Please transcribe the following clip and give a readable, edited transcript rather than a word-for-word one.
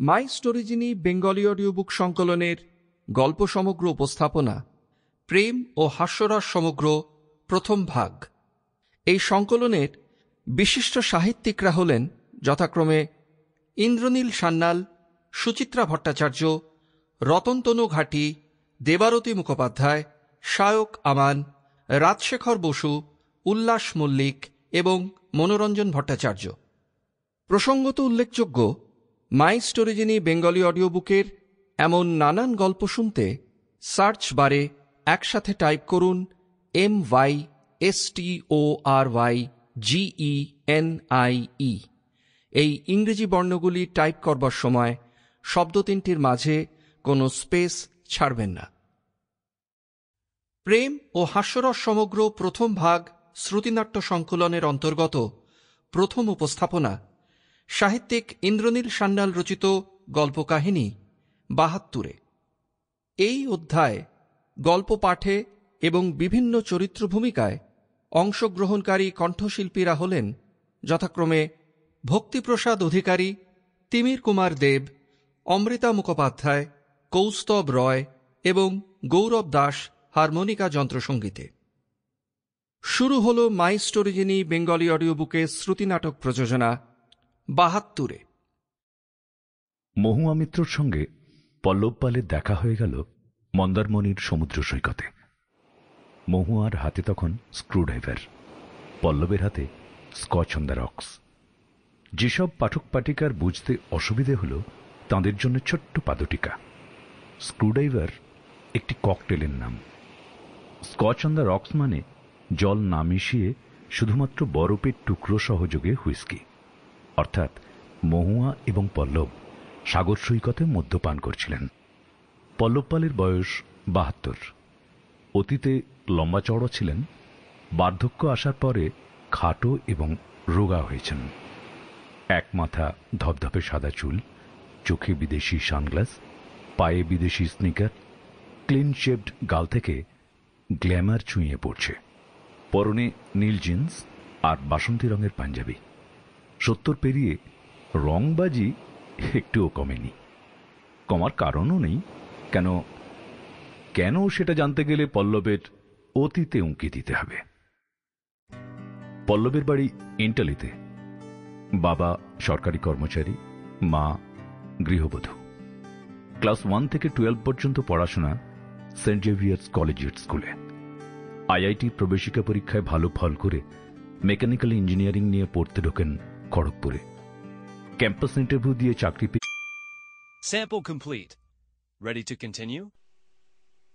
মাই স্টোরিজিনি Bengali audio book সংকলনের গল্প সমগ্র উপস্থাপনা প্রেম ও হাস্যরস সমগ্র প্রথম ভাগ। এই সংকলনের বিশিষ্ট সাহিত্যিকরা হলেন যথাক্রমে ইন্দ্রনীল সান্যাল, সুচিত্রা ভট্টাচার্য, রতনতনু ঘাটি, দেবারতী মুখোপাধ্যায়, শায়ক আমান, রাজশেখর বসু, উল্লাস মল্লিক এবং মনোরঞ্জন ভট্টাচার্য। প্রসঙ্গত উল্লেখযোগ্য, মাই স্টোরিজিনি বেঙ্গলি অডিও বুকের এমন নানান গল্প শুনতে সার্চ বারে একসাথে টাইপ করুন MYSTORYGENIE। এই ইংরেজি বর্ণগুলি টাইপ করবার সময় শব্দ তিনটির মাঝে কোনো স্পেস ছাড়বেন না। প্রেম ও হাস্যরস সমগ্র প্রথম ভাগ শ্রুতিনাট্য সংকলনের অন্তর্গত প্রথম উপস্থাপনা সাহিত্যিক ইন্দ্রনীল সান্যাল রচিত গল্পকাহিনী ৭২। এই অধ্যায় গল্প পাঠে এবং বিভিন্ন চরিত্র ভূমিকায় অংশগ্রহণকারী কণ্ঠশিল্পীরা হলেন যথাক্রমে ভক্তিপ্রসাদ অধিকারী, তিমির কুমার দেব, অমৃতা মুখোপাধ্যায়, কৌস্তব রয় এবং গৌরব দাস হারমোনিকা যন্ত্রসঙ্গীতে। শুরু হল মাই স্টোরিজিনি বেঙ্গলি অডিও বুকের শ্রুতিনাটক প্রযোজনা ৭২। মহুয়া মিত্রর সঙ্গে পল্লব পালের দেখা হয়ে গেল মন্দারমণির সমুদ্র সৈকতে। মহুয়ার হাতে তখন স্ক্রুড্রাইভার, পল্লবের হাতে স্কচ অন দ্য রক্স। যেসব পাঠক পাঠিকার বুঝতে অসুবিধে হল তাঁদের জন্য ছোট্ট পাদটিকা। স্ক্রুড্রাইভার একটি ককটেলের নাম। স্কচ অন দ্য রক্স মানে জল না মিশিয়ে শুধুমাত্র বরফের টুকরো সহযোগে হুইস্কি। অর্থাৎ মহুয়া এবং পল্লব সাগর সৈকতে মদ্যপান করছিলেন। পল্লব পালের বয়স ৭২। অতীতে লম্বা চওড়া ছিলেন, বার্ধক্য আসার পরে খাটো এবং রোগা হয়েছেন। এক মাথা ধপধপে সাদা চুল, চোখে বিদেশি সানগ্লাস, পায়ে বিদেশি স্নিকার, ক্লিন শেভড গাল থেকে গ্ল্যামার ছুঁয়ে পড়ছে। পরনে নীল জিন্স আর বাসন্তী রঙের পাঞ্জাবি। ৭০ পেরিয়ে রংবাজি একটুও কমেনি। কমার কারণও নেই। কেন সেটা জানতে গেলে পল্লবের অতীতে উঁকি দিতে হবে। পল্লবের বাড়ি ইন্টালিতে। বাবা সরকারি কর্মচারী, মা গৃহবধূ। ক্লাস 1 থেকে 12 পর্যন্ত পড়াশোনা সেন্ট জেভিয়ার্স কলেজিয়েট স্কুলে। আইআইটি প্রবেশিকা পরীক্ষায় ভালো ফল করে মেকানিক্যাল ইঞ্জিনিয়ারিং নিয়ে পড়তে ঢোকেন খড়গপুরে। ক্যাম্পাস ইন্টারভিউ দিয়ে চাকরি পেয়ে Sample complete. Ready to continue?